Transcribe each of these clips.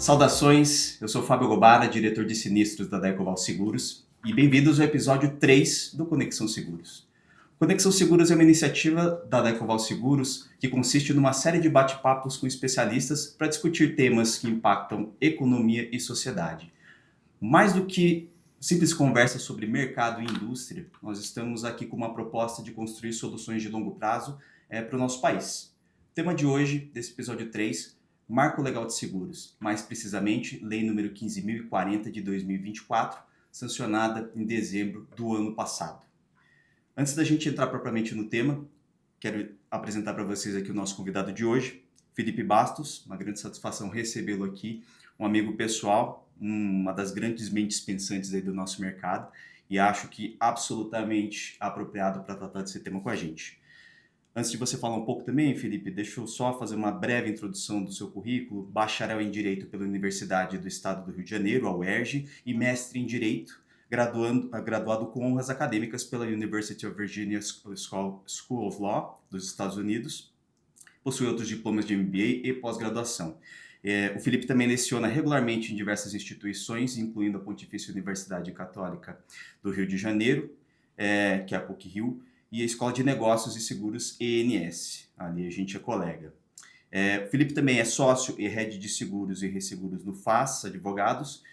Saudações, eu sou Fábio Gobara, diretor de sinistros da Decoval Seguros, e bem-vindos ao episódio 3 do Conexão Seguros. Conexão Seguros é uma iniciativa da Decoval Seguros que consiste numa série de bate-papos com especialistas para discutir temas que impactam economia e sociedade. Mais do que simples conversa sobre mercado e indústria, nós estamos aqui com uma proposta de construir soluções de longo prazo para o nosso país. O tema de hoje, desse episódio 3, Marco Legal de Seguros, mais precisamente, Lei número 15.040 de 2024, sancionada em dezembro do ano passado. Antes da gente entrar propriamente no tema, quero apresentar para vocês aqui o nosso convidado de hoje, Felipe Bastos. Uma grande satisfação recebê-lo aqui, um amigo pessoal, uma das grandes mentes pensantes aí do nosso mercado, e acho que absolutamente apropriado para tratar desse tema com a gente. Antes de você falar um pouco também, Felipe, deixa eu só fazer uma breve introdução do seu currículo. Bacharel em Direito pela Universidade do Estado do Rio de Janeiro, a UERJ, e mestre em Direito, graduado com honras acadêmicas pela University of Virginia School of Law, dos Estados Unidos. Possui outros diplomas de MBA e pós-graduação. O Felipe também leciona regularmente em diversas instituições, incluindo a Pontifícia Universidade Católica do Rio de Janeiro, que é a PUC-Rio, e a Escola de Negócios e Seguros ENS. Ali a gente é colega. O Felipe também é sócio e head de seguros e resseguros no FAS Advogados,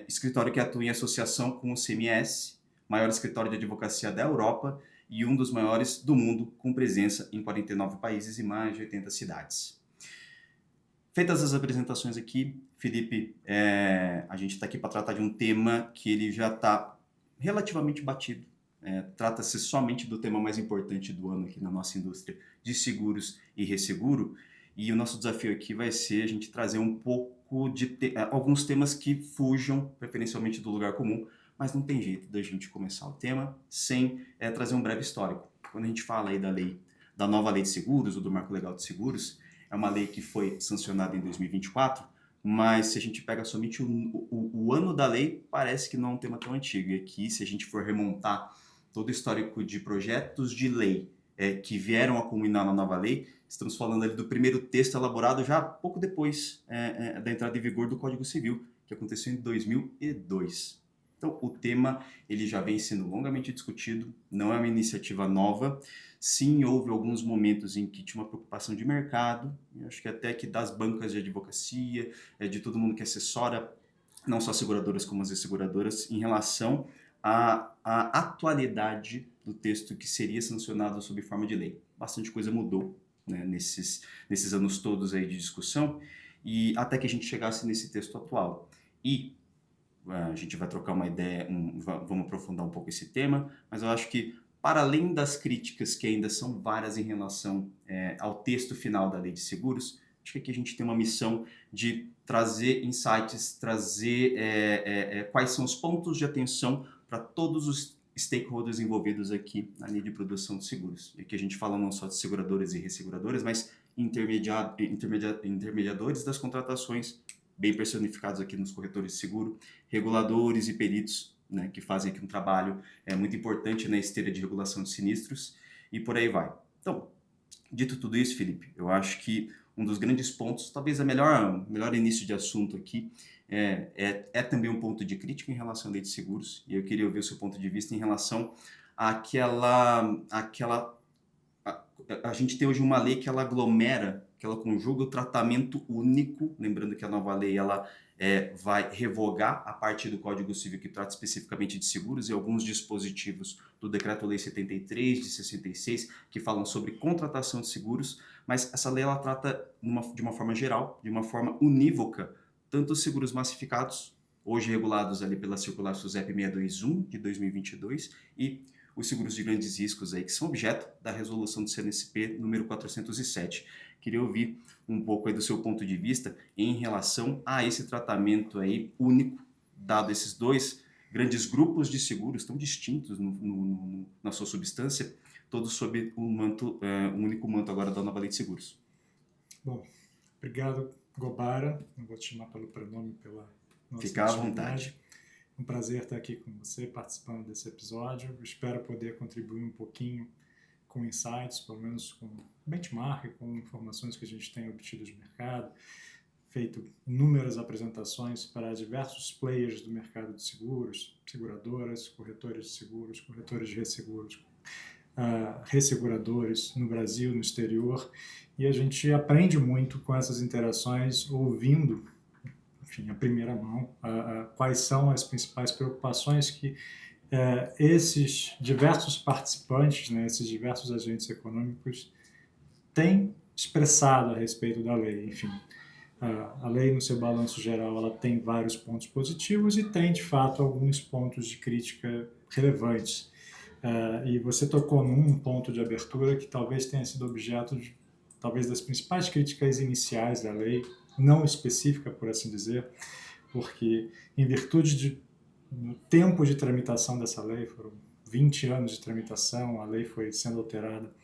escritório que atua em associação com o CMS, maior escritório de advocacia da Europa e um dos maiores do mundo, com presença em 49 países e mais de 80 cidades. Feitas as apresentações aqui, Felipe, a gente está aqui para tratar de um tema que ele já está relativamente batido. Trata-se somente do tema mais importante do ano aqui na nossa indústria de seguros e resseguro, e o nosso desafio aqui vai ser a gente trazer um pouco de alguns temas que fujam preferencialmente do lugar comum, mas não tem jeito da gente começar o tema sem trazer um breve histórico. Quando a gente fala aí da nova lei de seguros, ou do Marco Legal de Seguros, é uma lei que foi sancionada em 2024, mas se a gente pega somente o ano da lei, parece que não é um tema tão antigo. E aqui, se a gente for remontar todo o histórico de projetos de lei que vieram a culminar na nova lei, estamos falando ali do primeiro texto elaborado já pouco depois da entrada em vigor do Código Civil, que aconteceu em 2002. Então, o tema ele já vem sendo longamente discutido, não é uma iniciativa nova. Sim, houve alguns momentos em que tinha uma preocupação de mercado, acho que até que das bancas de advocacia, de todo mundo que assessora, não só seguradoras como as asseguradoras, em relação a atualidade do texto que seria sancionado sob forma de lei. Bastante coisa mudou, né, nesses anos todos aí de discussão, e até que a gente chegasse nesse texto atual. E a gente vai trocar uma ideia, vamos aprofundar um pouco esse tema, mas eu acho que, para além das críticas que ainda são várias em relação ao texto final da Lei de Seguros, acho que aqui a gente tem uma missão de trazer insights, trazer quais são os pontos de atenção para todos os stakeholders envolvidos aqui na linha de produção de seguros. E aqui a gente fala não só de seguradoras e resseguradoras, mas intermediadores das contratações, bem personificados aqui nos corretores de seguro, reguladores e peritos, né, que fazem aqui um trabalho muito importante na esteira de regulação de sinistros, e por aí vai. Então, dito tudo isso, Felipe, eu acho que um dos grandes pontos, talvez o melhor início de assunto aqui, é também um ponto de crítica em relação à lei de seguros, e eu queria ouvir o seu ponto de vista em relação àquela a gente tem hoje uma lei que ela aglomera, que ela conjuga o tratamento único, lembrando que a nova lei ela vai revogar a parte do Código Civil que trata especificamente de seguros e alguns dispositivos do Decreto-Lei 73 de 66 que falam sobre contratação de seguros, mas essa lei ela trata de uma forma geral, de uma forma unívoca, tanto os seguros massificados, hoje regulados ali pela circular SUSEP 621 de 2022 e os seguros de grandes riscos aí, que são objeto da resolução do CNSP número 407. Queria ouvir um pouco aí do seu ponto de vista em relação a esse tratamento aí único, dado esses dois grandes grupos de seguros tão distintos na sua substância, todos sob um único manto agora da nova lei de seguros. Bom, obrigado, Gobara. Não vou te chamar pelo pronome, pela nossa Fica à vontade. Um prazer estar aqui com você, participando desse episódio. Espero poder contribuir um pouquinho com insights, pelo menos com benchmark, com informações que a gente tem obtido de mercado. feito inúmeras apresentações para diversos players do mercado de seguros, seguradoras, corretores de seguros, corretores de resseguros, resseguradores no Brasil, no exterior, e a gente aprende muito com essas interações, ouvindo, enfim, a primeira mão, quais são as principais preocupações que esses diversos participantes, né, esses diversos agentes econômicos têm expressado a respeito da lei. Enfim, a lei, no seu balanço geral, ela tem vários pontos positivos e tem, de fato, alguns pontos de crítica relevantes. E você tocou num ponto de abertura que talvez tenha sido objeto de, talvez, das principais críticas iniciais da lei, não específica, por assim dizer, porque, em virtude do tempo de tramitação dessa lei, foram 20 anos de tramitação, a lei foi sendo alterada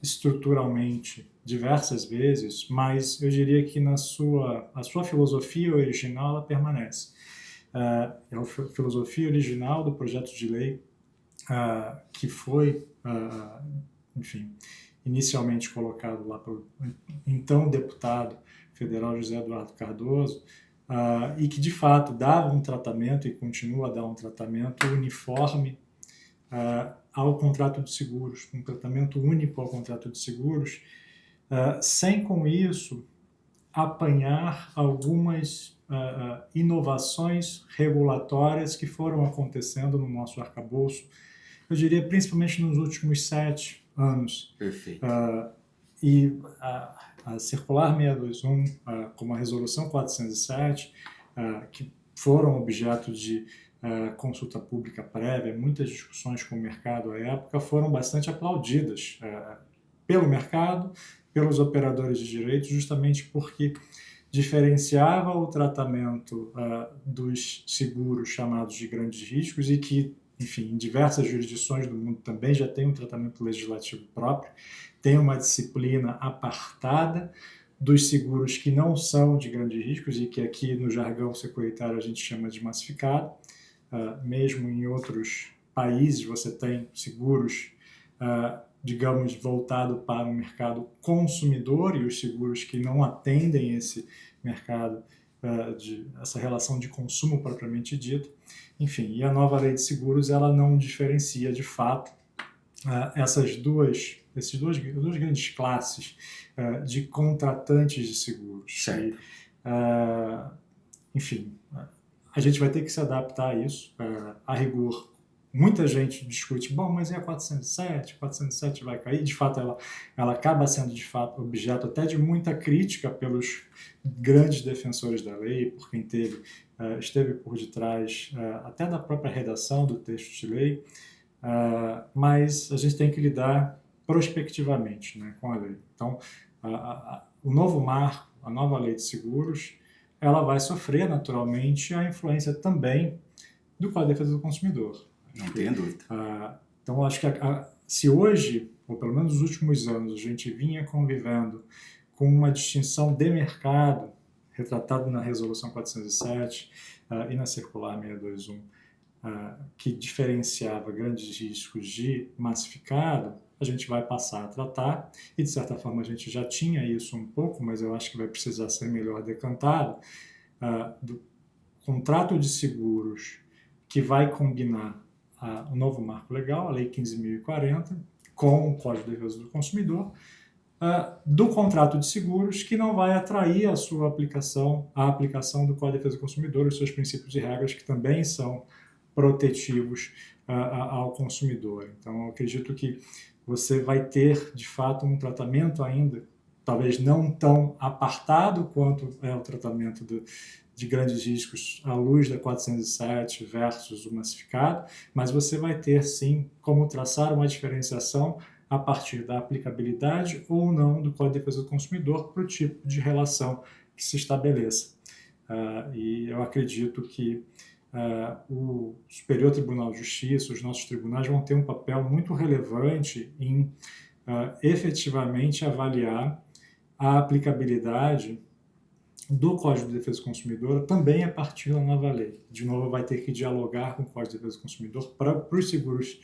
estruturalmente diversas vezes, mas eu diria que a sua filosofia original ela permanece. É a filosofia original do projeto de lei que foi, enfim, inicialmente colocado lá pelo então deputado federal José Eduardo Cardoso, e que de fato dava um tratamento e continua a dar um tratamento uniforme ao contrato de seguros, um tratamento único ao contrato de seguros, sem com isso apanhar algumas inovações regulatórias que foram acontecendo no nosso arcabouço, eu diria principalmente nos últimos 7 anos. Perfeito. E a Circular 621, como a Resolução 407, que foram objeto de consulta pública prévia, muitas discussões com o mercado à época, foram bastante aplaudidas pelo mercado, pelos operadores de direito, justamente porque diferenciava o tratamento dos seguros chamados de grandes riscos e que, enfim, em diversas jurisdições do mundo também já tem um tratamento legislativo próprio, tem uma disciplina apartada dos seguros que não são de grandes riscos e que aqui no jargão securitário a gente chama de massificado. Mesmo em outros países você tem seguros, digamos, voltado para o mercado consumidor e os seguros que não atendem esse mercado, essa relação de consumo propriamente dito. Enfim, e a nova lei de seguros ela não diferencia de fato essas duas grandes classes de contratantes de seguros. Certo. Enfim, a gente vai ter que se adaptar a isso. A rigor, muita gente discute, bom, mas e a 407? 407 vai cair? De fato, ela acaba sendo, de fato, objeto até de muita crítica pelos grandes defensores da lei, por quem esteve por detrás até da própria redação do texto de lei, mas a gente tem que lidar prospectivamente, né, com a lei. Então, o novo marco, a nova lei de seguros, ela vai sofrer naturalmente a influência também do Código de Defesa do Consumidor. Não tenho dúvida. Então, acho que se hoje, ou pelo menos nos últimos anos, a gente vinha convivendo com uma distinção de mercado, retratada na Resolução 407 e na Circular 621, que diferenciava grandes riscos de massificado, a gente vai passar a tratar, e de certa forma a gente já tinha isso um pouco, mas eu acho que vai precisar ser melhor decantado, do contrato de seguros que vai combinar o novo marco legal, a Lei 15.040, com o Código de Defesa do Consumidor, do contrato de seguros que não vai atrair a sua aplicação, a aplicação do Código de Defesa do Consumidor, os seus princípios e regras que também são protetivos ao consumidor. Então, eu acredito que você vai ter, de fato, um tratamento ainda, talvez não tão apartado quanto é o tratamento de grandes riscos à luz da 407 versus o massificado, mas você vai ter, sim, como traçar uma diferenciação a partir da aplicabilidade ou não do Código de Defesa do Consumidor para o tipo de relação que se estabeleça. E eu acredito que o Superior Tribunal de Justiça, os nossos tribunais vão ter um papel muito relevante em efetivamente avaliar a aplicabilidade do Código de Defesa do Consumidor também a partir da nova lei. De novo, vai ter que dialogar com o Código de Defesa do Consumidor para os seguros,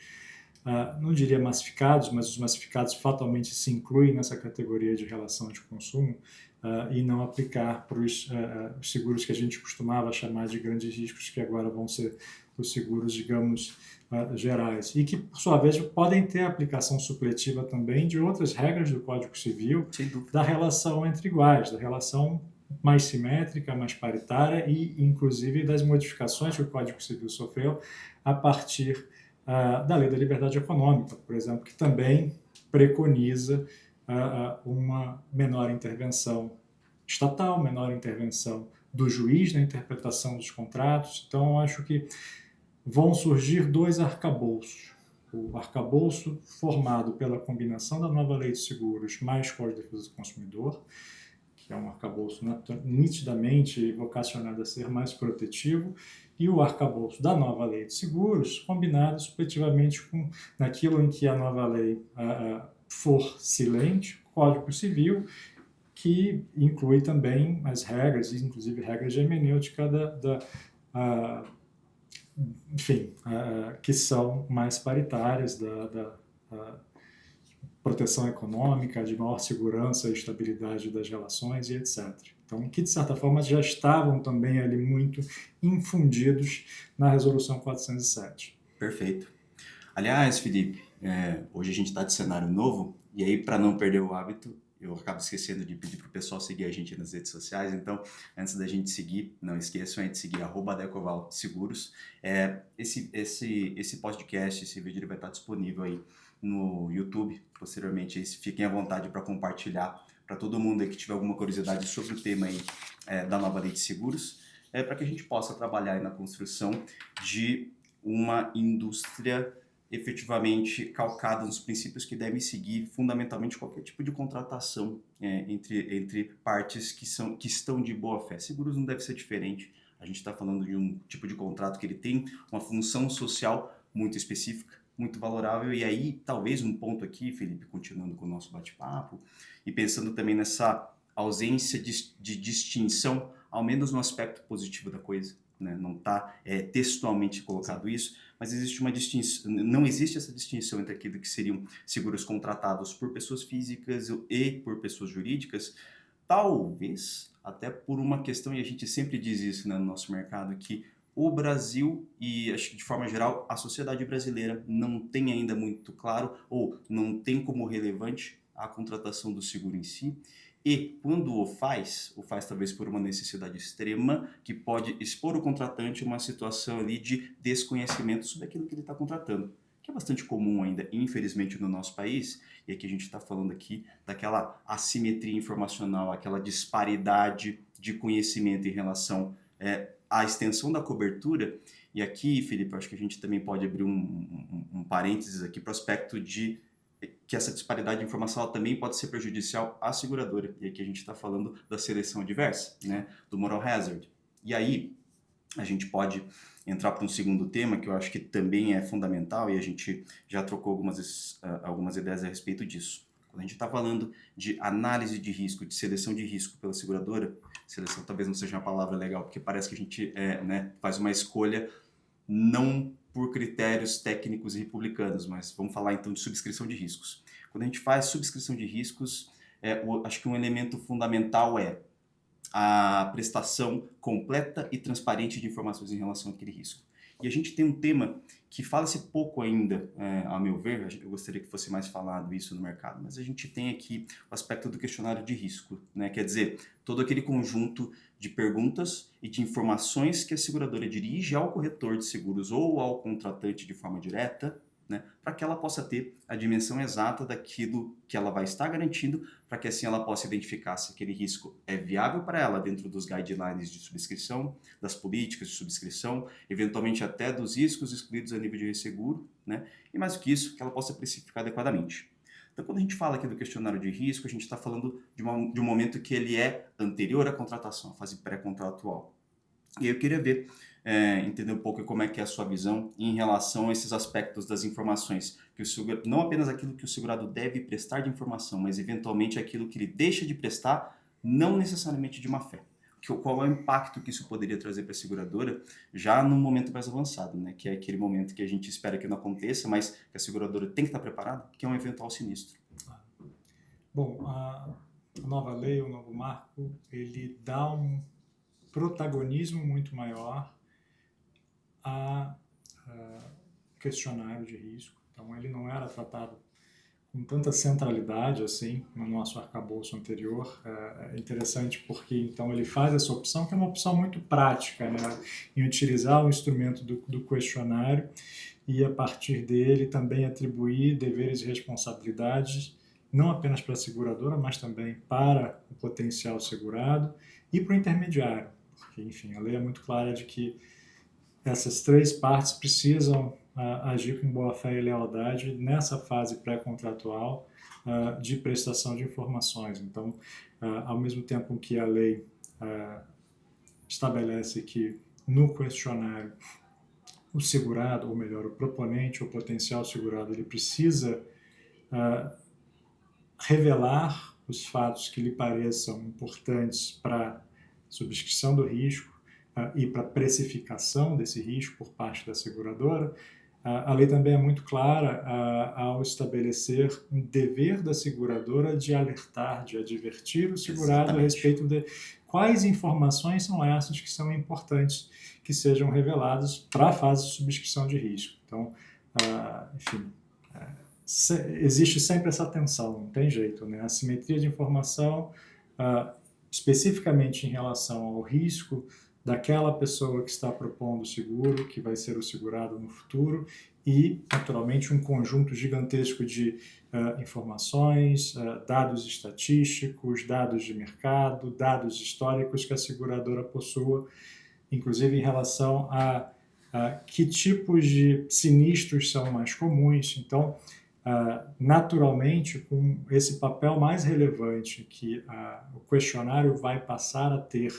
não diria massificados, mas os massificados fatalmente se incluem nessa categoria de relação de consumo, e não aplicar para os seguros que a gente costumava chamar de grandes riscos, que agora vão ser os seguros, digamos, gerais. E que, por sua vez, podem ter aplicação supletiva também de outras regras do Código Civil, da relação entre iguais, da relação mais simétrica, mais paritária e, inclusive, das modificações que o Código Civil sofreu a partir da Lei da Liberdade Econômica, por exemplo, que também preconiza uma menor intervenção estatal, menor intervenção do juiz na interpretação dos contratos. Então, acho que vão surgir dois arcabouços. O arcabouço formado pela combinação da nova Lei de Seguros mais Código de Defesa do Consumidor, que é um arcabouço nitidamente vocacionado a ser mais protetivo, e o arcabouço da nova Lei de Seguros, combinado supletivamente com naquilo em que a nova lei for silente, Código Civil, que inclui também as regras, inclusive regras de hermenêutica que são mais paritárias, da proteção econômica, de maior segurança e estabilidade das relações e etc. Então, que de certa forma já estavam também ali muito infundidos na Resolução 407. Perfeito. Aliás, Felipe, hoje a gente está de cenário novo, e aí, para não perder o hábito, eu acabo esquecendo de pedir para o pessoal seguir a gente nas redes sociais. Então, antes da gente seguir, não esqueçam de seguir @DecovalSeguros. Esse podcast, esse vídeo, ele vai estar disponível aí no YouTube. Posteriormente, fiquem à vontade para compartilhar para todo mundo aí que tiver alguma curiosidade sobre o tema aí, da nova lei de seguros, para que a gente possa trabalhar aí na construção de uma indústria efetivamente calcada nos princípios que devem seguir fundamentalmente qualquer tipo de contratação entre partes que estão de boa fé. Seguros não deve ser diferente. A gente está falando de um tipo de contrato que ele tem uma função social muito específica, muito valorável. E aí, talvez um ponto aqui, Felipe, continuando com o nosso bate-papo, e pensando também nessa ausência de distinção, ao menos no aspecto positivo da coisa, né? Não está textualmente colocado isso, mas existe uma distinção, não existe essa distinção entre aquilo que seriam seguros contratados por pessoas físicas e por pessoas jurídicas, talvez até por uma questão, e a gente sempre diz isso, né, no nosso mercado, que o Brasil e, acho que de forma geral, a sociedade brasileira não tem ainda muito claro, ou não tem como relevante a contratação do seguro em si. E quando o faz talvez por uma necessidade extrema, que pode expor o contratante a uma situação ali de desconhecimento sobre aquilo que ele está contratando, que é bastante comum ainda, infelizmente, no nosso país. E aqui a gente está falando aqui daquela assimetria informacional, aquela disparidade de conhecimento em relação à extensão da cobertura. E aqui, Felipe, acho que a gente também pode abrir um parênteses aqui para o aspecto de que essa disparidade de informação também pode ser prejudicial à seguradora. E aqui a gente está falando da seleção adversa, né, do moral hazard. E aí a gente pode entrar para um segundo tema que eu acho que também é fundamental, e a gente já trocou algumas ideias a respeito disso. Quando a gente está falando de análise de risco, de seleção de risco pela seguradora, seleção talvez não seja uma palavra legal, porque parece que a gente faz uma escolha não por critérios técnicos e republicanos, mas vamos falar então de subscrição de riscos. Quando a gente faz subscrição de riscos, acho que um elemento fundamental é a prestação completa e transparente de informações em relação àquele risco. E a gente tem um tema que fala-se pouco ainda, a meu ver, eu gostaria que fosse mais falado isso no mercado, mas a gente tem aqui o aspecto do questionário de risco, né? Quer dizer, todo aquele conjunto de perguntas e de informações que a seguradora dirige ao corretor de seguros ou ao contratante de forma direta, né, para que ela possa ter a dimensão exata daquilo que ela vai estar garantindo, para que assim ela possa identificar se aquele risco é viável para ela dentro dos guidelines de subscrição, das políticas de subscrição, eventualmente até dos riscos excluídos a nível de resseguro, né, e mais do que isso, que ela possa precificar adequadamente. Então, quando a gente fala aqui do questionário de risco, a gente está falando de um momento que ele é anterior à contratação, a fase pré-contratual. E eu queria entender um pouco como é que é a sua visão em relação a esses aspectos das informações, que não apenas aquilo que o segurado deve prestar de informação, mas eventualmente aquilo que ele deixa de prestar, não necessariamente de má fé. Qual é o impacto que isso poderia trazer para a seguradora já num momento mais avançado, né? Que é aquele momento que a gente espera que não aconteça, mas que a seguradora tem que estar preparada, que é um eventual sinistro. Bom, a nova lei, o novo marco, ele dá um protagonismo muito maior a questionário de risco. Então, ele não era tratado com tanta centralidade assim no nosso arcabouço anterior. É interessante porque então ele faz essa opção, que é uma opção muito prática, né, em utilizar o instrumento do questionário e a partir dele também atribuir deveres e responsabilidades não apenas para a seguradora, mas também para o potencial segurado e para o intermediário. Porque, enfim, a lei é muito clara de que essas três partes precisam agir com boa fé e lealdade nessa fase pré-contratual de prestação de informações. Então, ao mesmo tempo que a lei estabelece que no questionário o segurado, ou melhor, o proponente ou potencial segurado, ele precisa revelar os fatos que lhe pareçam importantes para subscrição do risco e para precificação desse risco por parte da seguradora. A lei também é muito clara ao estabelecer um dever da seguradora de alertar, de advertir o segurado a respeito de quais informações são essas que são importantes que sejam reveladas para a fase de subscrição de risco. Então, enfim, existe sempre essa tensão, não tem jeito, né? A simetria de informação, especificamente em relação ao risco daquela pessoa que está propondo o seguro, que vai ser o segurado no futuro, e, naturalmente, um conjunto gigantesco de informações, dados estatísticos, dados de mercado, dados históricos que a seguradora possua, inclusive em relação a que tipos de sinistros são mais comuns. Então, naturalmente, com esse papel mais relevante que o questionário vai passar a ter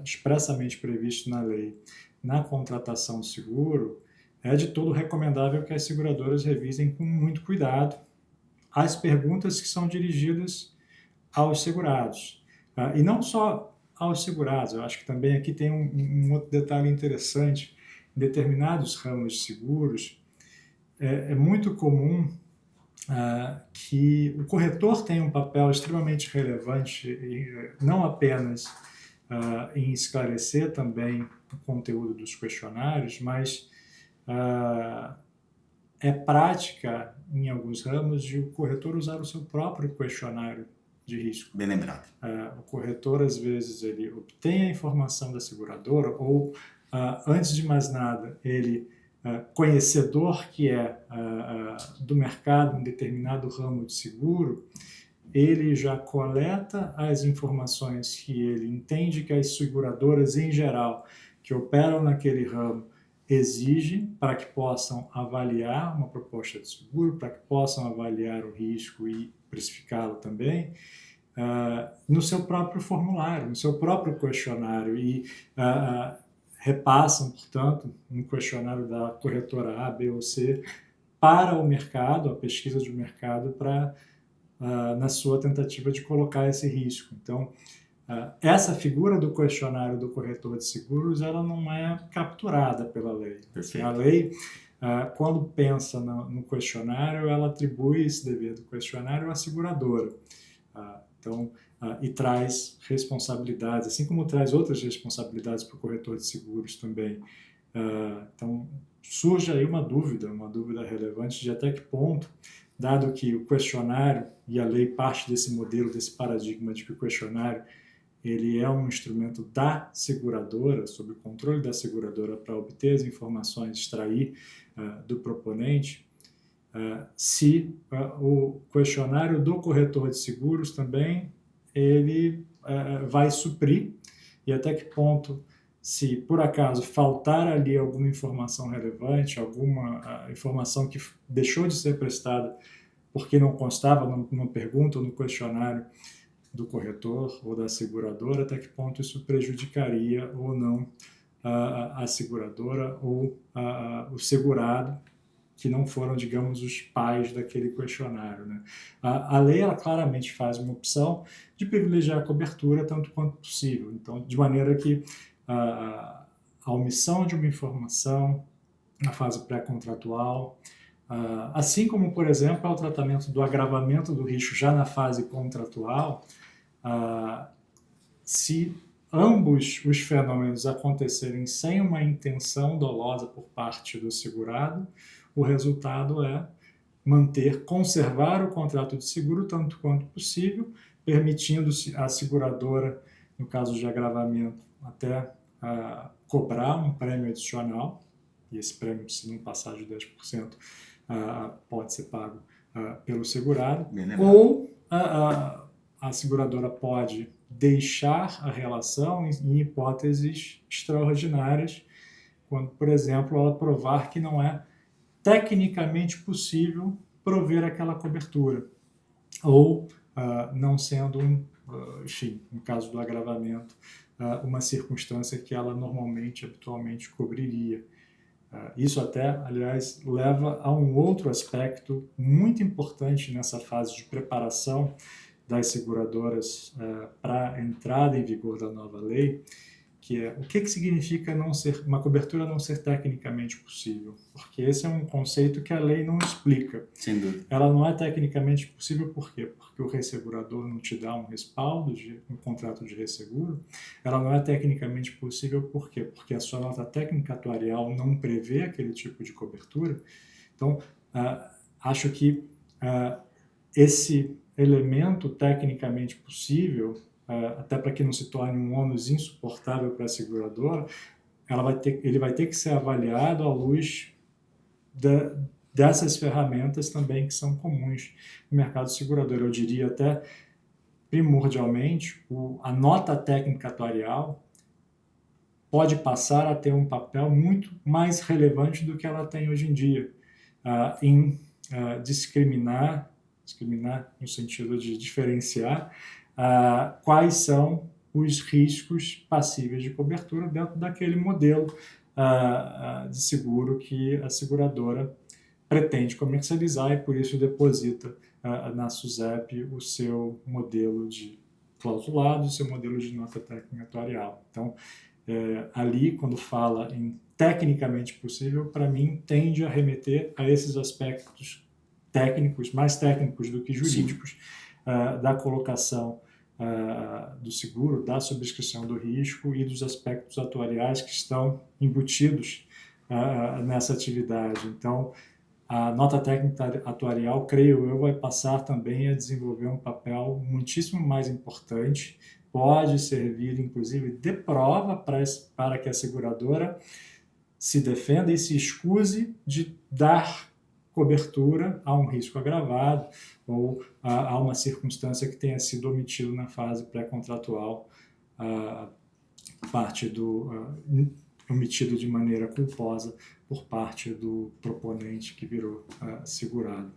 expressamente previsto na lei na contratação de seguro, é de todo recomendável que as seguradoras revisem com muito cuidado as perguntas que são dirigidas aos segurados. E não só aos segurados, eu acho que também aqui tem um outro detalhe interessante. Em determinados ramos de seguros, é muito comum que o corretor tenha um papel extremamente relevante, não apenas em esclarecer também o conteúdo dos questionários, mas é prática, em alguns ramos, de o corretor usar o seu próprio questionário de risco. Bem lembrado. O corretor, às vezes, ele obtém a informação da seguradora ou, antes de mais nada, ele, conhecedor que é do mercado em determinado ramo de seguro, ele já coleta as informações que ele entende que as seguradoras, em geral, que operam naquele ramo, exigem para que possam avaliar uma proposta de seguro, para que possam avaliar o risco e precificá-lo também, no seu próprio formulário, no seu próprio questionário, e repassam, portanto, um questionário da corretora A, B ou C para o mercado, a pesquisa de mercado, na sua tentativa de colocar esse risco. Então, essa figura do questionário do corretor de seguros, ela não é capturada pela lei. Perfeito. A lei, quando pensa no questionário, ela atribui esse dever do questionário à seguradora. E traz responsabilidades, assim como traz outras responsabilidades para o corretor de seguros também. Então, surge aí uma dúvida relevante de até que ponto, dado que o questionário e a lei parte desse modelo, desse paradigma de que o questionário ele é um instrumento da seguradora, sob o controle da seguradora para obter as informações, extrair do proponente, se o questionário do corretor de seguros também ele vai suprir, e até que ponto, se por acaso faltar ali alguma informação relevante, alguma informação que deixou de ser prestada porque não constava numa pergunta ou no questionário do corretor ou da seguradora, até que ponto isso prejudicaria ou não a seguradora ou o segurado, que não foram, digamos, os pais daquele questionário, né? A lei, ela claramente faz uma opção de privilegiar a cobertura tanto quanto possível. Então, de maneira que a omissão de uma informação na fase pré-contratual, Assim como, por exemplo, é o tratamento do agravamento do risco já na fase contratual, se ambos os fenômenos acontecerem sem uma intenção dolosa por parte do segurado, o resultado é conservar o contrato de seguro tanto quanto possível, permitindo a seguradora, no caso de agravamento, até cobrar um prêmio adicional, e esse prêmio, se não passar de 10%, pode ser pago pelo segurado, ou a seguradora pode deixar a relação em hipóteses extraordinárias, quando, por exemplo, ela provar que não é tecnicamente possível prover aquela cobertura, ou não sendo, enfim, no caso do agravamento, uma circunstância que ela habitualmente cobriria. Isso até, aliás, leva a um outro aspecto muito importante nessa fase de preparação das seguradoras para a entrada em vigor da nova lei, que é o que significa uma cobertura não ser tecnicamente possível, porque esse é um conceito que a lei não explica. Sem dúvida. Ela não é tecnicamente possível por quê? Porque o ressegurador não te dá um respaldo um contrato de resseguro. Ela não é tecnicamente possível por quê? Porque a sua nota técnica atuarial não prevê aquele tipo de cobertura. Então, acho que esse elemento tecnicamente possível, até para que não se torne um ônus insuportável para a seguradora, ele vai ter que ser avaliado à luz dessas ferramentas também que são comuns no mercado segurador. Eu diria até, primordialmente, a nota técnica atuarial pode passar a ter um papel muito mais relevante do que ela tem hoje em dia, em discriminar no sentido de diferenciar quais são os riscos passíveis de cobertura dentro daquele modelo de seguro que a seguradora pretende comercializar e por isso deposita na SUSEP o seu modelo de clausulado, o seu modelo de nota técnica atuarial. Então, ali, quando fala em tecnicamente possível, para mim, tende a remeter a esses aspectos técnicos, mais técnicos do que jurídicos, da colocação do seguro, da subscrição do risco e dos aspectos atuariais que estão embutidos nessa atividade. Então, a nota técnica atuarial, creio eu, vai passar também a desenvolver um papel muitíssimo mais importante, pode servir, inclusive, de prova para que a seguradora se defenda e se escuse de dar cobertura a um risco agravado ou a uma circunstância que tenha sido omitido na fase pré-contratual, omitido de maneira culposa por parte do proponente que virou segurado.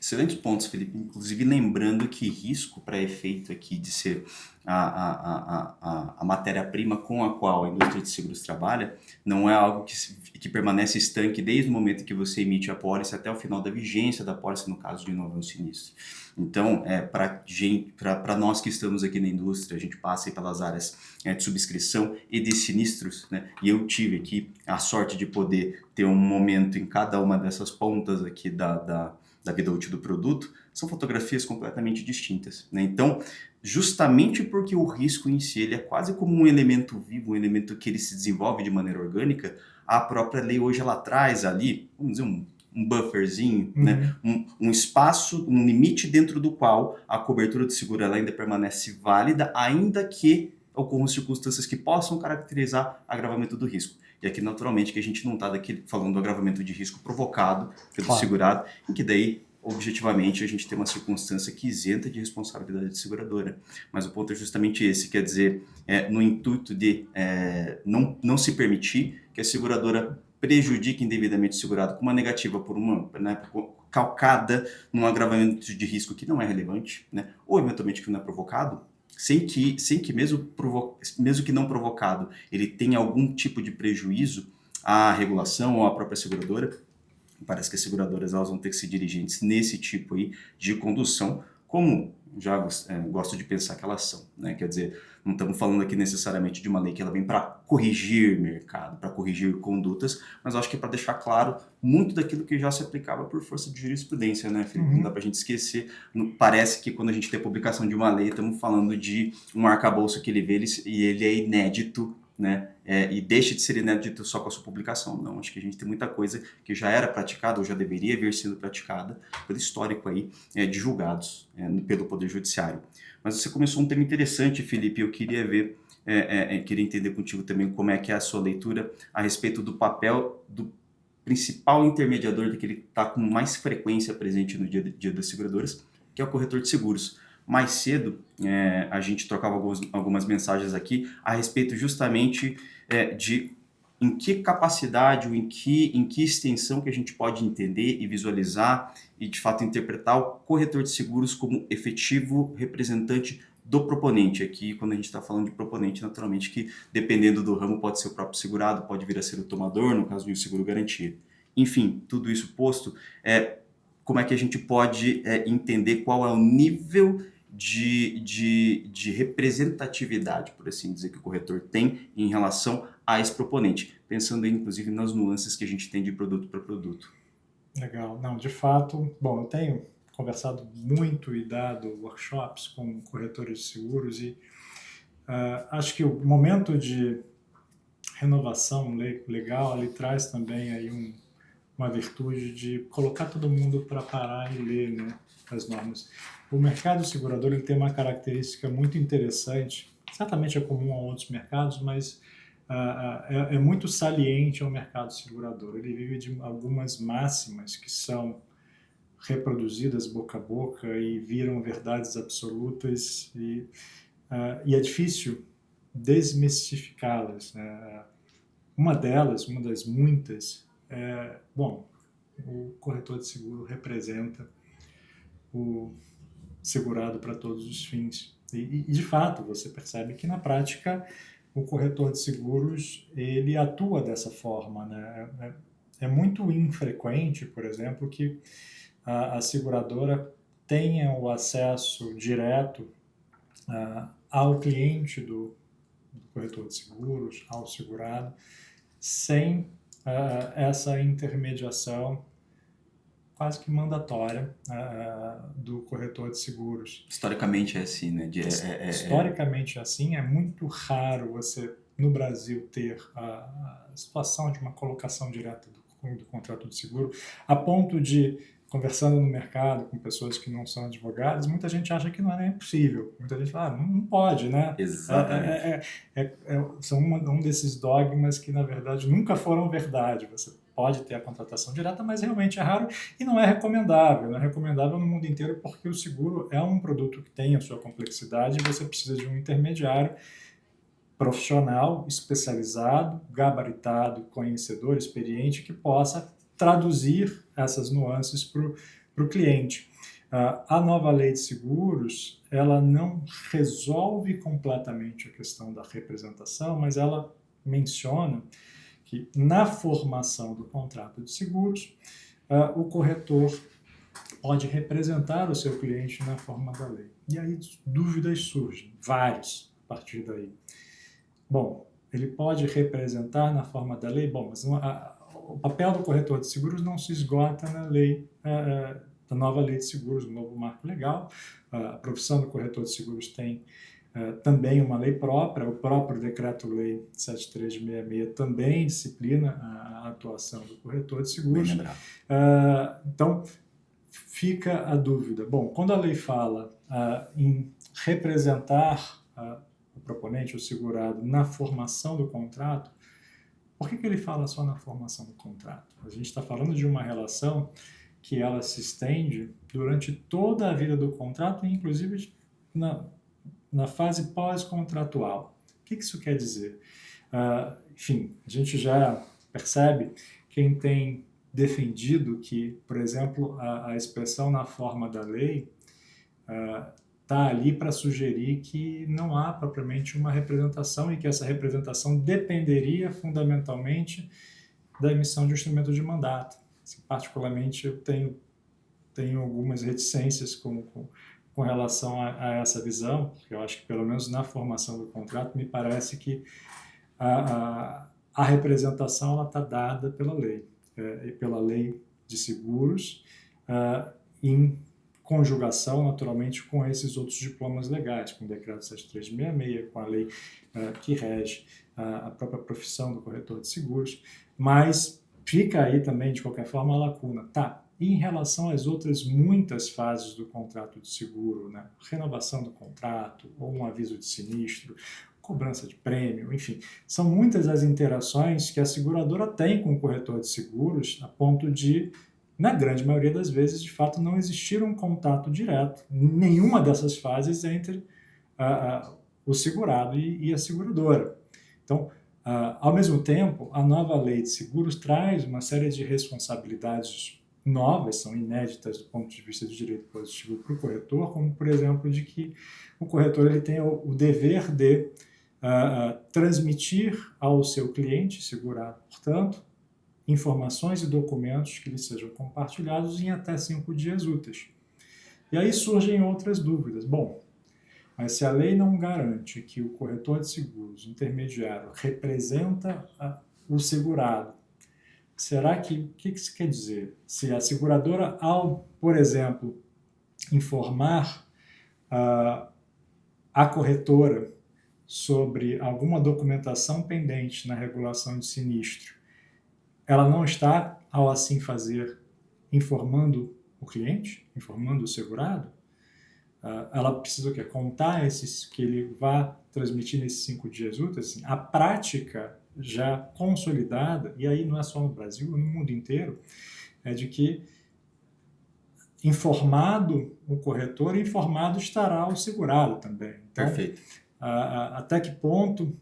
Excelentes pontos, Felipe. Inclusive, lembrando que risco, para efeito aqui de ser a matéria-prima com a qual a indústria de seguros trabalha, não é algo que permanece estanque desde o momento que você emite a pólice até o final da vigência da pólice, no caso de novo sinistro. Então, para nós que estamos aqui na indústria, a gente passa pelas áreas de subscrição e de sinistros, né? E eu tive aqui a sorte de poder ter um momento em cada uma dessas pontas aqui da vida útil do produto, são fotografias completamente distintas, né? Então, justamente porque o risco em si ele é quase como um elemento vivo, um elemento que ele se desenvolve de maneira orgânica, a própria lei hoje ela traz ali, vamos dizer, um bufferzinho, né? Um espaço, um limite dentro do qual a cobertura de seguro ela ainda permanece válida, ainda que ocorram circunstâncias que possam caracterizar agravamento do risco. E aqui, naturalmente, que a gente não está falando do agravamento de risco provocado pelo segurado, em que daí, objetivamente, a gente tem uma circunstância que isenta de responsabilidade de seguradora. Mas o ponto é justamente esse, quer dizer, no intuito de não se permitir que a seguradora prejudique indevidamente o segurado com uma negativa calcada num agravamento de risco que não é relevante, né? Ou eventualmente que não é provocado, sem que mesmo que não provocado, ele tenha algum tipo de prejuízo à regulação ou à própria seguradora. Parece que as seguradoras elas vão ter que ser dirigentes nesse tipo aí de condução, como já gosto de pensar que elas são, né? Quer dizer, não estamos falando aqui necessariamente de uma lei que ela vem para corrigir mercado, para corrigir condutas, mas eu acho que é para deixar claro muito daquilo que já se aplicava por força de jurisprudência, né, Felipe? Não dá para a gente esquecer. Parece que quando a gente tem a publicação de uma lei, estamos falando de um arcabouço que ele vê e ele é inédito, né? E deixa de ser inédito só com a sua publicação. Não, acho que a gente tem muita coisa que já era praticada ou já deveria vir sendo praticada pelo histórico aí de julgados pelo Poder Judiciário. Mas você começou um tema interessante, Felipe, eu queria ver, queria entender contigo também como é que é a sua leitura a respeito do papel do principal intermediador daquele que está com mais frequência presente no dia das seguradoras, que é o corretor de seguros. Mais cedo, a gente trocava algumas mensagens aqui a respeito justamente de em que capacidade ou em que extensão que a gente pode entender e visualizar e, de fato, interpretar o corretor de seguros como efetivo representante do proponente. Aqui, quando a gente está falando de proponente, naturalmente que, dependendo do ramo, pode ser o próprio segurado, pode vir a ser o tomador, no caso de um seguro garantia. Enfim, tudo isso posto, como é que a gente pode entender qual é o nível de representatividade, por assim dizer, que o corretor tem em relação a esse proponente, pensando inclusive nas nuances que a gente tem de produto para produto. Legal. Não, de fato, bom, eu tenho conversado muito e dado workshops com corretores de seguros e acho que o momento de renovação legal, ele traz também aí uma virtude de colocar todo mundo para parar e ler, né, as normas. O mercado segurador ele tem uma característica muito interessante, certamente é comum a outros mercados, mas é muito saliente ao mercado segurador. Ele vive de algumas máximas que são reproduzidas boca a boca e viram verdades absolutas e é difícil desmistificá-las, né? Uma delas, uma das muitas, bom, o corretor de seguro representa o segurado para todos os fins. E, de fato, você percebe que, na prática, o corretor de seguros, ele atua dessa forma, né? É muito infrequente, por exemplo, que a seguradora tenha o acesso direto ao cliente do corretor de seguros, ao segurado, sem essa intermediação quase que mandatória do corretor de seguros. Historicamente é assim, né? Historicamente é assim, é muito raro você, no Brasil, ter a situação de uma colocação direta do contrato de seguro, a ponto de, conversando no mercado com pessoas que não são advogados, muita gente acha que não é nem possível. Muita gente fala, não pode, né? Exatamente. São um desses dogmas que, na verdade, nunca foram verdade. Você pode ter a contratação direta, mas realmente é raro e não é recomendável. Não é recomendável no mundo inteiro porque o seguro é um produto que tem a sua complexidade e você precisa de um intermediário profissional, especializado, gabaritado, conhecedor, experiente, que possa traduzir essas nuances para o cliente. A nova lei de seguros, ela não resolve completamente a questão da representação, mas ela menciona que na formação do contrato de seguros, o corretor pode representar o seu cliente na forma da lei. E aí dúvidas surgem, várias a partir daí. Bom, ele pode representar na forma da lei? Bom, mas o papel do corretor de seguros não se esgota na lei, da nova lei de seguros, do novo marco legal. A profissão do corretor de seguros tem também uma lei própria, o próprio Decreto-Lei 7366 também disciplina a atuação do corretor de seguros. Bem lembrado. Então, fica a dúvida. Bom, quando a lei fala em representar o proponente, o segurado, na formação do contrato, por que ele fala só na formação do contrato? A gente está falando de uma relação que ela se estende durante toda a vida do contrato, inclusive na fase pós-contratual. O que isso quer dizer? Enfim, a gente já percebe quem tem defendido que, por exemplo, a expressão na forma da lei está ali para sugerir que não há propriamente uma representação e que essa representação dependeria fundamentalmente da emissão de um instrumento de mandato. Particularmente, eu tenho algumas reticências com com relação a essa visão, porque eu acho que, pelo menos na formação do contrato, me parece que a representação está dada pela lei, e pela lei de seguros, em conjugação, naturalmente, com esses outros diplomas legais, com o Decreto 7366, com a lei que rege a própria profissão do corretor de seguros, mas fica aí também, de qualquer forma, a lacuna. Tá, e em relação às outras muitas fases do contrato de seguro, né? Renovação do contrato, ou um aviso de sinistro, cobrança de prêmio, enfim, são muitas as interações que a seguradora tem com o corretor de seguros, a ponto de, na grande maioria das vezes, de fato, não existir um contato direto em nenhuma dessas fases entre o segurado e a seguradora. Então, ao mesmo tempo, a nova lei de seguros traz uma série de responsabilidades novas, são inéditas do ponto de vista do direito positivo para o corretor, como, por exemplo, de que o corretor ele tem o dever de transmitir ao seu cliente segurado, portanto, informações e documentos que lhe sejam compartilhados em até 5 dias úteis. E aí surgem outras dúvidas. Bom, mas se a lei não garante que o corretor de seguros intermediário representa o segurado, será que, o que isso quer dizer? Se a seguradora, ao, por exemplo, informar a corretora sobre alguma documentação pendente na regulação de sinistro, ela não está, ao assim fazer, informando o cliente, informando o segurado? Ela precisa o quê? Contar esses que ele vai transmitir nesses 5 dias úteis? Assim, a prática já consolidada, e aí não é só no Brasil, no mundo inteiro, é de que informado o corretor, informado estará o segurado também. Então, Perfeito. Até que ponto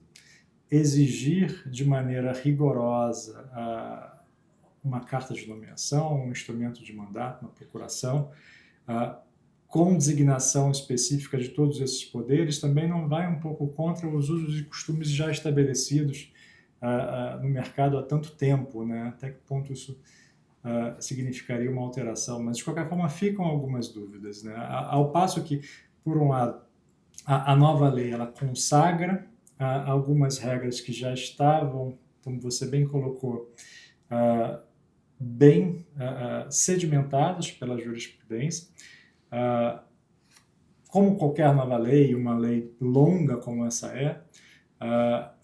exigir de maneira rigorosa uma carta de nomeação, um instrumento de mandato, uma procuração, com designação específica de todos esses poderes, também não vai um pouco contra os usos e costumes já estabelecidos no mercado há tanto tempo, né? Até que ponto isso significaria uma alteração? Mas, de qualquer forma, ficam algumas dúvidas, né? Ao passo que, por um lado, a nova lei ela consagra algumas regras que já estavam, como você bem colocou, bem sedimentadas pela jurisprudência. Como qualquer nova lei, uma lei longa como essa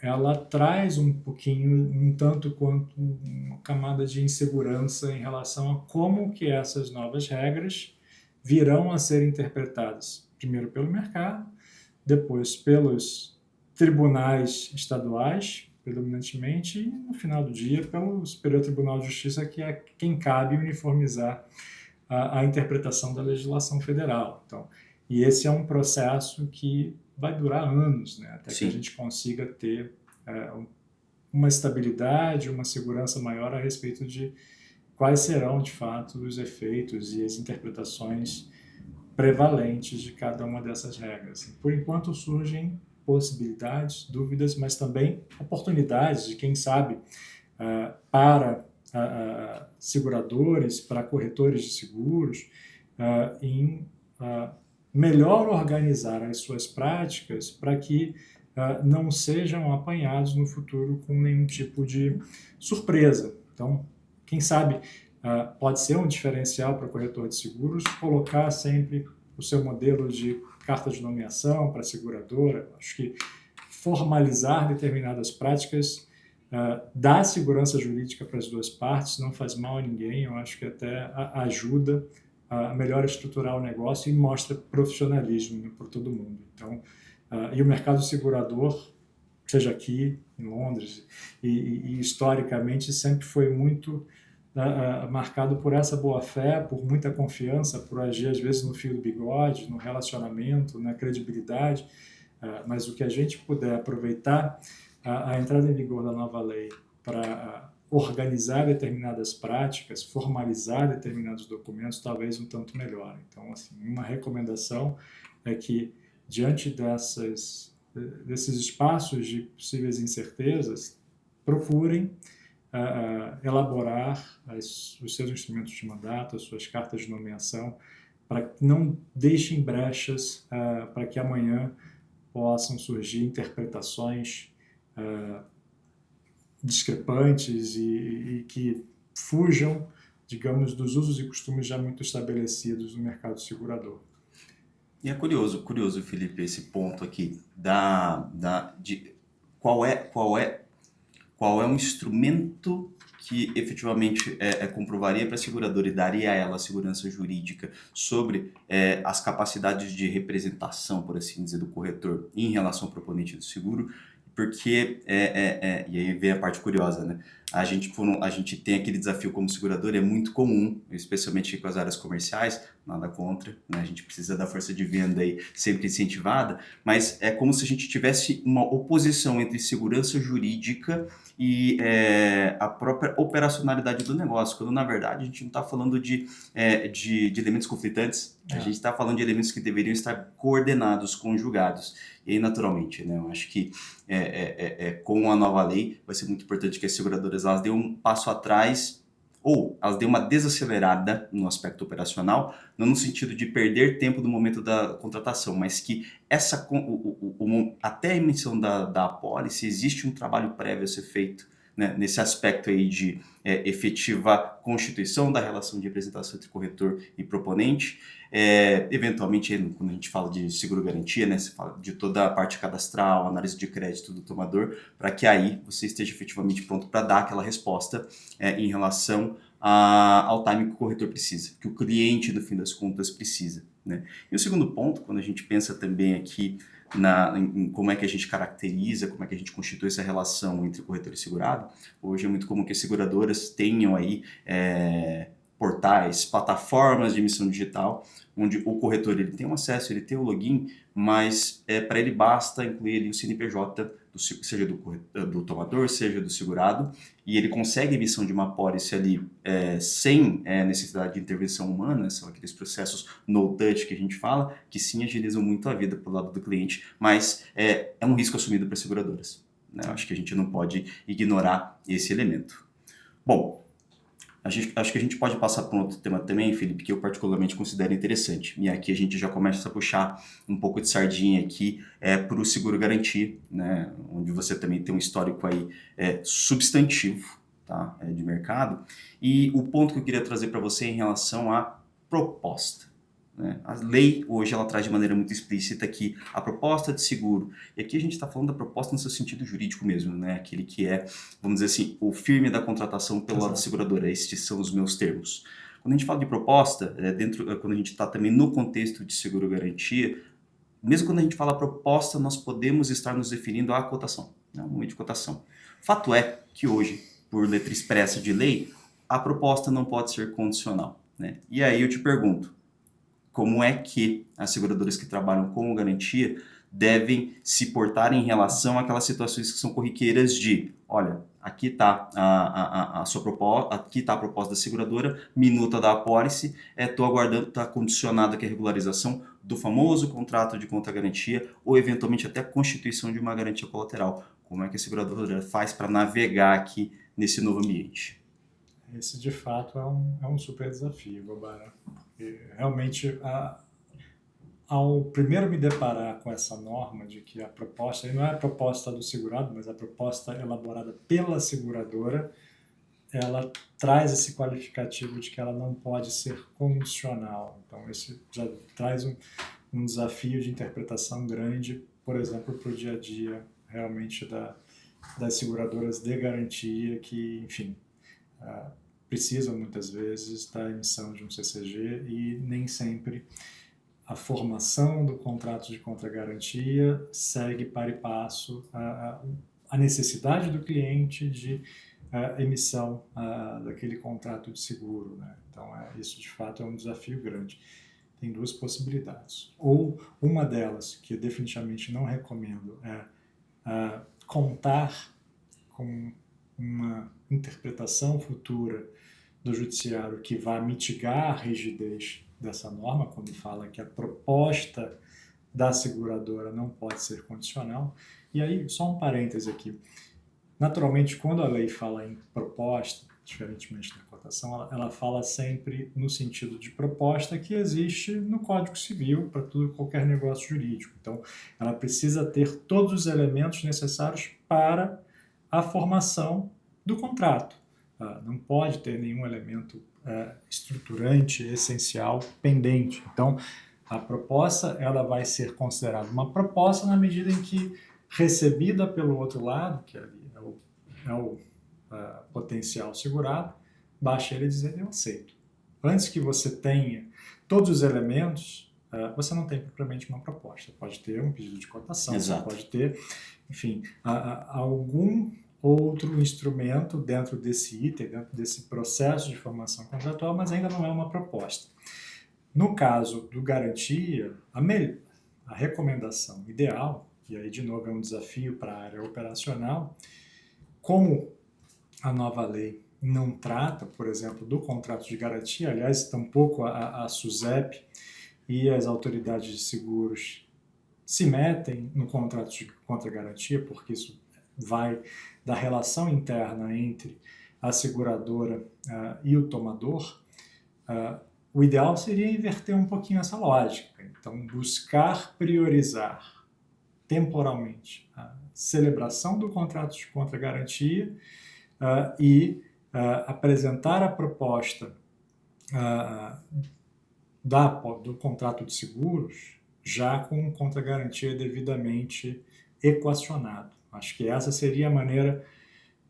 ela traz um pouquinho, um tanto quanto uma camada de insegurança em relação a como que essas novas regras virão a ser interpretadas, primeiro pelo mercado, depois pelos tribunais estaduais, predominantemente, e no final do dia pelo Superior Tribunal de Justiça, que é quem cabe uniformizar a interpretação da legislação federal. Então, e esse é um processo que vai durar anos, né, até que a gente consiga ter uma estabilidade, uma segurança maior a respeito de quais serão, de fato, os efeitos e as interpretações prevalentes de cada uma dessas regras. Por enquanto surgem possibilidades, dúvidas, mas também oportunidades de, quem sabe, para seguradores, para corretores de seguros, em melhor organizar as suas práticas para que não sejam apanhados no futuro com nenhum tipo de surpresa. Então, quem sabe, pode ser um diferencial para o corretor de seguros colocar sempre o seu modelo de carta de nomeação para a seguradora. Acho que formalizar determinadas práticas dá segurança jurídica para as duas partes, não faz mal a ninguém, eu acho que até ajuda a melhor estruturar o negócio e mostra profissionalismo para todo mundo. Então, e o mercado segurador, seja aqui em Londres e historicamente sempre foi muito marcado por essa boa-fé, por muita confiança, por agir às vezes no fio do bigode, no relacionamento, na credibilidade, mas o que a gente puder aproveitar a entrada em vigor da nova lei para organizar determinadas práticas, formalizar determinados documentos, talvez um tanto melhor. Então, assim, uma recomendação é que, diante desses espaços de possíveis incertezas, procurem elaborar os seus instrumentos de mandato, as suas cartas de nomeação, para que não deixem brechas para que amanhã possam surgir interpretações discrepantes e que fujam, digamos, dos usos e costumes já muito estabelecidos no mercado segurador. E é curioso, Felipe, esse ponto aqui de qual é um instrumento que efetivamente comprovaria para a seguradora e daria a ela a segurança jurídica sobre as capacidades de representação, por assim dizer, do corretor em relação ao proponente do seguro, porque, e aí vem a parte curiosa, né? A gente tem aquele desafio como segurador, é muito comum, especialmente com as áreas comerciais, nada contra, né? A gente precisa da força de venda aí sempre incentivada, mas é como se a gente tivesse uma oposição entre segurança jurídica e a própria operacionalidade do negócio, quando na verdade a gente não está falando de elementos conflitantes, a gente está falando de elementos que deveriam estar coordenados, conjugados. E aí, naturalmente, né, eu acho que com a nova lei vai ser muito importante que as seguradoras elas deem um passo atrás ou elas deem uma desacelerada no aspecto operacional, não no sentido de perder tempo no momento da contratação, mas que até a emissão da apólice existe um trabalho prévio a ser feito, né, nesse aspecto aí de efetiva constituição da relação de representação entre corretor e proponente. Eventualmente, quando a gente fala de seguro-garantia, né, você fala de toda a parte cadastral, análise de crédito do tomador, para que aí você esteja efetivamente pronto para dar aquela resposta em relação ao time que o corretor precisa, que o cliente, no fim das contas, precisa, né? E o segundo ponto, quando a gente pensa também aqui em como é que a gente caracteriza, como é que a gente constitui essa relação entre corretor e segurado, hoje é muito comum que as seguradoras tenham aí portais, plataformas de emissão digital, onde o corretor ele tem um acesso, ele tem o login, mas para ele basta incluir ali o CNPJ, seja do tomador, seja do segurado, e ele consegue a emissão de uma apólice ali sem necessidade de intervenção humana, são aqueles processos no touch que a gente fala, que sim agilizam muito a vida pelo lado do cliente, mas é um risco assumido para as seguradoras, né? Acho que a gente não pode ignorar esse elemento. Bom, acho que a gente pode passar para um outro tema também, Felipe, que eu particularmente considero interessante. E aqui a gente já começa a puxar um pouco de sardinha aqui para o seguro garantia, né? Onde você também tem um histórico aí substantivo, tá? De mercado. E o ponto que eu queria trazer para você é em relação à proposta, né? A lei hoje ela traz de maneira muito explícita que a proposta de seguro, e aqui a gente está falando da proposta no seu sentido jurídico mesmo, né? Aquele que vamos dizer assim, o firme da contratação pelo lado da seguradora, estes são os meus termos. Quando a gente fala de proposta, quando a gente está também no contexto de seguro-garantia, mesmo quando a gente fala proposta, nós podemos estar nos referindo à cotação, né? Um momento de cotação. Fato é que hoje, por letra expressa de lei, a proposta não pode ser condicional, né? E aí eu te pergunto, como é que as seguradoras que trabalham com garantia devem se portar em relação àquelas situações que são corriqueiras de, olha, aqui está a sua proposta, aqui está a proposta da seguradora, minuta da apólice, estou aguardando, está condicionada aqui a regularização do famoso contrato de contra-garantia ou eventualmente até a constituição de uma garantia colateral. Como é que a seguradora faz para navegar aqui nesse novo ambiente? Esse, de fato, é um super desafio, Gobara. Realmente, ao primeiro me deparar com essa norma de que a proposta, não é a proposta do segurado, mas a proposta elaborada pela seguradora, ela traz esse qualificativo de que ela não pode ser condicional. Então, isso já traz um desafio de interpretação grande, por exemplo, para o dia a dia, realmente, das seguradoras de garantia que, enfim, precisam muitas vezes da emissão de um CCG e nem sempre a formação do contrato de contra-garantia segue para e passo a necessidade do cliente de emissão daquele contrato de seguro, né? Então, isso de fato é um desafio grande. Tem duas possibilidades. Ou uma delas, que eu definitivamente não recomendo, é contar com uma interpretação futura do judiciário que vai mitigar a rigidez dessa norma, quando fala que a proposta da seguradora não pode ser condicional. E aí, só um parêntese aqui. Naturalmente, quando a lei fala em proposta, diferentemente da cotação, ela fala sempre no sentido de proposta que existe no Código Civil para qualquer negócio jurídico. Então, ela precisa ter todos os elementos necessários para a formação do contrato. Não pode ter nenhum elemento estruturante, essencial, pendente. Então, a proposta ela vai ser considerada uma proposta na medida em que, recebida pelo outro lado, que ali é o potencial segurado, basta ele dizer eu aceito. Antes que você tenha todos os elementos, você não tem propriamente uma proposta. Pode ter um pedido de cotação, você pode ter, enfim, algum outro instrumento dentro desse item, dentro desse processo de formação contratual, mas ainda não é uma proposta. No caso do garantia, a recomendação ideal, e aí de novo é um desafio para a área operacional, como a nova lei não trata, por exemplo, do contrato de garantia, aliás, tampouco a SUSEP e as autoridades de seguros se metem no contrato de contra-garantia, porque isso vai da relação interna entre a seguradora e o tomador, o ideal seria inverter um pouquinho essa lógica. Então, buscar priorizar temporalmente a celebração do contrato de contra-garantia e apresentar a proposta do contrato de seguros já com contra-garantia devidamente equacionado. Acho que essa seria a maneira,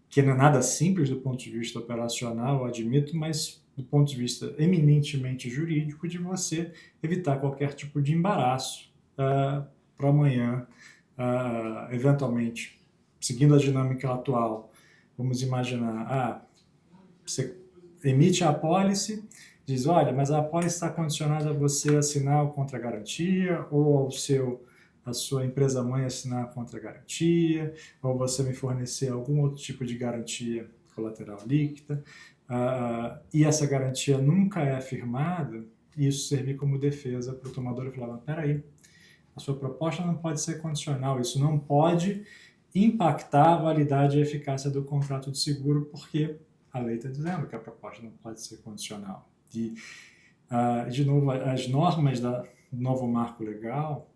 que não é nada simples do ponto de vista operacional, eu admito, mas do ponto de vista eminentemente jurídico, de você evitar qualquer tipo de embaraço para amanhã, eventualmente, seguindo a dinâmica atual. Vamos imaginar, você emite a apólice, diz, olha, mas a apólice está condicionada a você assinar o contra-garantia ou a sua empresa-mãe assinar a contra-garantia, ou você me fornecer algum outro tipo de garantia colateral líquida, e essa garantia nunca é firmada, e isso servir como defesa para o tomador e falar, peraí, a sua proposta não pode ser condicional, isso não pode impactar a validade e a eficácia do contrato de seguro, porque a lei está dizendo que a proposta não pode ser condicional. E, de novo, as normas do novo marco legal,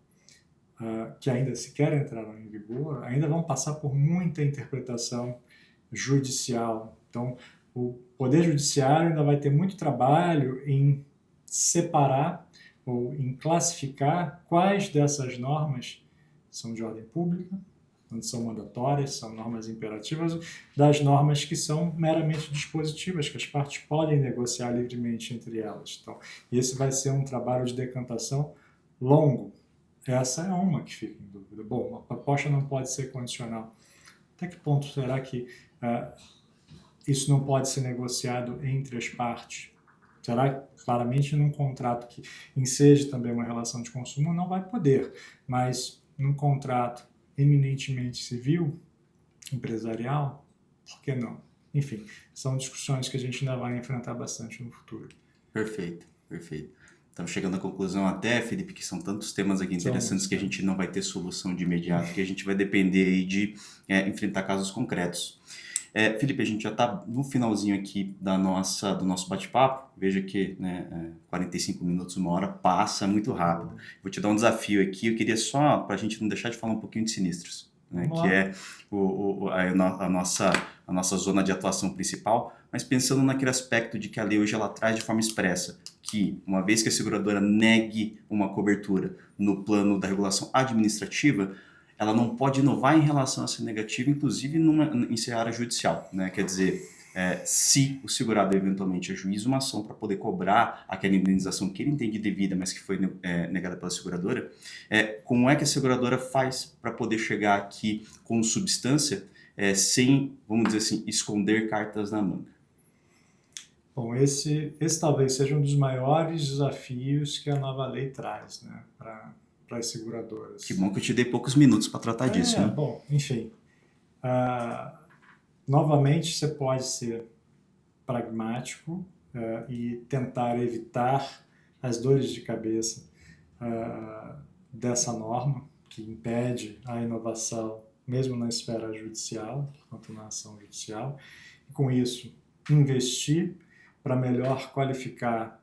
que ainda sequer entraram em vigor, ainda vão passar por muita interpretação judicial. Então, o Poder Judiciário ainda vai ter muito trabalho em separar ou em classificar quais dessas normas são de ordem pública, onde são mandatórias, são normas imperativas, das normas que são meramente dispositivas, que as partes podem negociar livremente entre elas. Então, esse vai ser um trabalho de decantação longo. Essa é uma que fica em dúvida. Bom, a proposta não pode ser condicional. Até que ponto será que isso não pode ser negociado entre as partes? Será que, claramente, num contrato que enseje também uma relação de consumo, não vai poder, mas num contrato eminentemente civil, empresarial, por que não? Enfim, são discussões que a gente ainda vai enfrentar bastante no futuro. Perfeito, perfeito. Estamos chegando à conclusão até, Felipe, que são tantos temas aqui interessantes que a gente não vai ter solução de imediato, que a gente vai depender aí de enfrentar casos concretos. Felipe, a gente já está no finalzinho aqui do nosso bate-papo. Veja que 45 minutos, uma hora, passa muito rápido. Vou te dar um desafio aqui. Eu queria só, para a gente não deixar de falar um pouquinho de sinistros, que é a nossa zona de atuação principal, mas pensando naquele aspecto de que a lei hoje ela traz de forma expressa que, uma vez que a seguradora negue uma cobertura no plano da regulação administrativa, ela não pode inovar em relação a ser negativa, inclusive em seara judicial, né? Quer dizer, se o segurado eventualmente ajuiza uma ação para poder cobrar aquela indenização que ele entende devida, mas que foi negada pela seguradora, como é que a seguradora faz para poder chegar aqui com substância sem, vamos dizer assim, esconder cartas na manga? Bom, esse talvez seja um dos maiores desafios que a nova lei traz, né, para as seguradoras. Que bom que eu te dei poucos minutos para tratar disso, né? Bom, enfim. Novamente, você pode ser pragmático e tentar evitar as dores de cabeça dessa norma, que impede a inovação, mesmo na esfera judicial, portanto, na ação judicial. E com isso, investir para melhor qualificar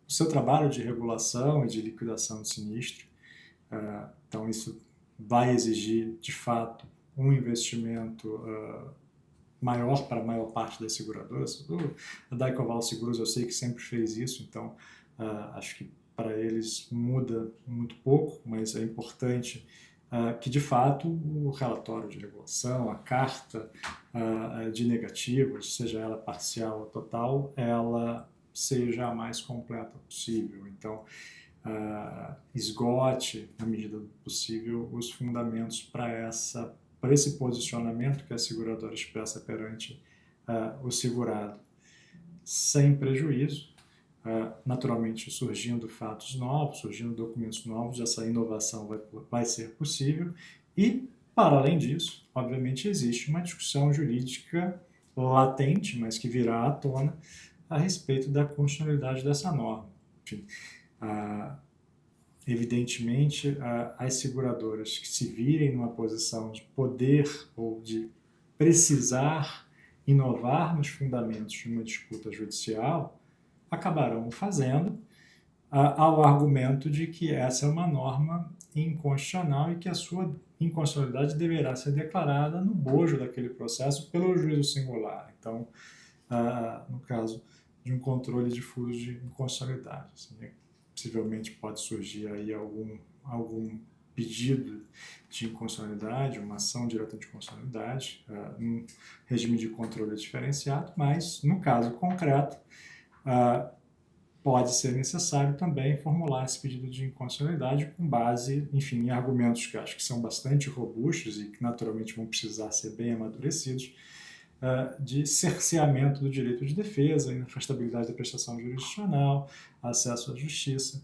o seu trabalho de regulação e de liquidação de sinistro. Então, isso vai exigir, de fato, um investimento maior para a maior parte das seguradoras. A Daicoval Seguros eu sei que sempre fez isso, então acho que para eles muda muito pouco, mas é importante que, de fato, o relatório de regulação, a carta de negativos, seja ela parcial ou total, ela seja a mais completa possível. Então, esgote, na medida do possível, os fundamentos para esse posicionamento que a seguradora expressa perante o segurado, sem prejuízo, naturalmente surgindo fatos novos, surgindo documentos novos, essa inovação vai ser possível e, para além disso, obviamente existe uma discussão jurídica latente, mas que virá à tona a respeito da constitucionalidade dessa norma. Enfim, evidentemente, as seguradoras que se virem numa posição de poder ou de precisar inovar nos fundamentos de uma disputa judicial acabarão fazendo ao argumento de que essa é uma norma inconstitucional e que a sua inconstitucionalidade deverá ser declarada no bojo daquele processo pelo juízo singular. Então, no caso de um controle difuso de inconstitucionalidade, assim, possivelmente pode surgir aí algum pedido de inconstitucionalidade, uma ação direta de inconstitucionalidade, num regime de controle diferenciado, mas, no caso concreto, pode ser necessário também formular esse pedido de inconstitucionalidade com base, enfim, em argumentos que eu acho que são bastante robustos e que naturalmente vão precisar ser bem amadurecidos, de cerceamento do direito de defesa, inafastabilidade da prestação jurisdicional, acesso à justiça,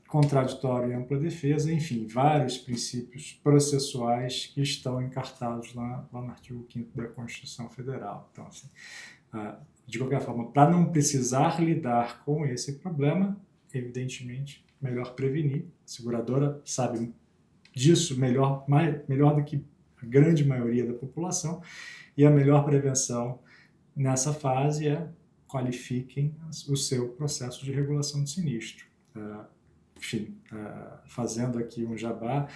contraditório e ampla defesa, enfim, vários princípios processuais que estão encartados lá no artigo 5º da Constituição Federal. Então, assim, de qualquer forma, para não precisar lidar com esse problema, evidentemente, melhor prevenir. A seguradora sabe disso melhor do que a grande maioria da população, e a melhor prevenção nessa fase é qualifiquem o seu processo de regulação de sinistro. Enfim, fazendo aqui um jabá,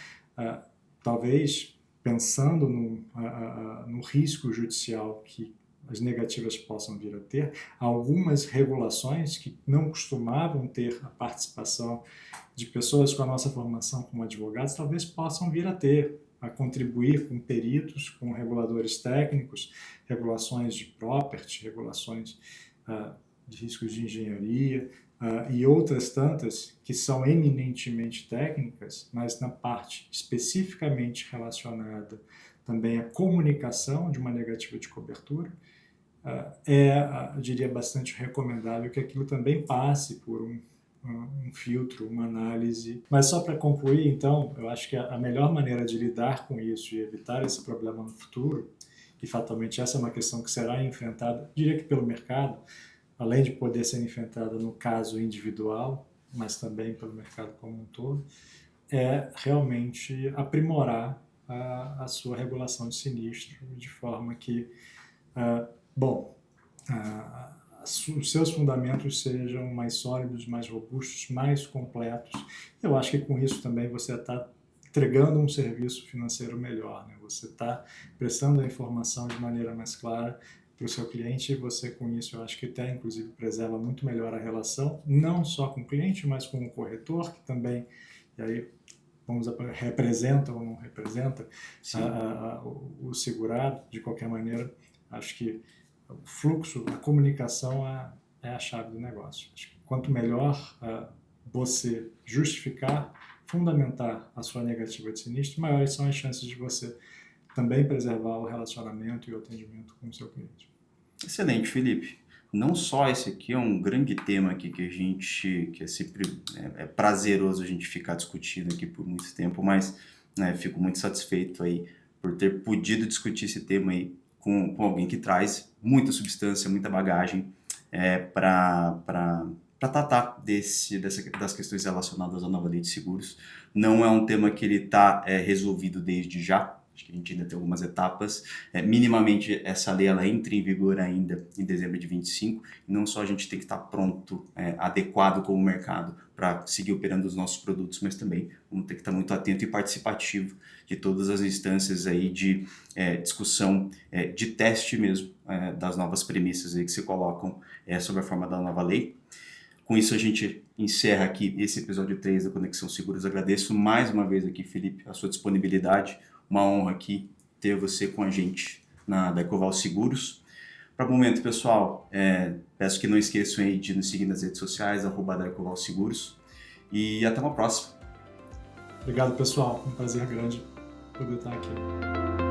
talvez pensando no risco judicial que as negativas possam vir a ter, algumas regulações que não costumavam ter a participação de pessoas com a nossa formação como advogados, talvez possam vir a ter, a contribuir com peritos, com reguladores técnicos, regulações de property, regulações de riscos de engenharia e outras tantas que são eminentemente técnicas, mas na parte especificamente relacionada também à comunicação de uma negativa de cobertura, eu diria, bastante recomendável que aquilo também passe por um filtro, uma análise. Mas só para concluir, então, eu acho que a melhor maneira de lidar com isso e evitar esse problema no futuro, e fatalmente essa é uma questão que será enfrentada, diria que pelo mercado, além de poder ser enfrentada no caso individual, mas também pelo mercado como um todo, é realmente aprimorar a sua regulação de sinistro de forma que, os seus fundamentos sejam mais sólidos, mais robustos, mais completos. Eu acho que com isso também você está entregando um serviço financeiro melhor, né? Você está prestando a informação de maneira mais clara para o seu cliente e você, com isso, eu acho que até, inclusive, preserva muito melhor a relação, não só com o cliente, mas com o corretor, que também, e aí, representa ou não representa o segurado, de qualquer maneira. Acho que o fluxo, a comunicação é a chave do negócio. Acho que quanto melhor você justificar, fundamentar a sua negativa de sinistro, maiores são as chances de você também preservar o relacionamento e o atendimento com o seu cliente. Excelente, Felipe. Não só esse aqui é um grande tema aqui que é sempre prazeroso a gente ficar discutindo aqui por muito tempo, mas fico muito satisfeito aí por ter podido discutir esse tema aí com alguém que traz muita substância, muita bagagem para tratar das questões relacionadas à nova lei de seguros. Não é um tema que ele está resolvido desde já. Acho que a gente ainda tem algumas etapas. Minimamente, essa lei ela entra em vigor ainda em dezembro de 25, e não só a gente tem que estar pronto, adequado com o mercado para seguir operando os nossos produtos, mas também vamos ter que estar muito atento e participativo de todas as instâncias aí de discussão, de teste mesmo, das novas premissas aí que se colocam sobre a forma da nova lei. Com isso, a gente encerra aqui esse episódio 3 da Conexão Seguros. Agradeço mais uma vez aqui, Felipe, a sua disponibilidade. Uma honra aqui ter você com a gente da Ecoval Seguros. Para o momento, pessoal, peço que não esqueçam aí de nos seguir nas redes sociais, @da Ecoval Seguros. E até uma próxima. Obrigado, pessoal. Um prazer grande poder estar aqui.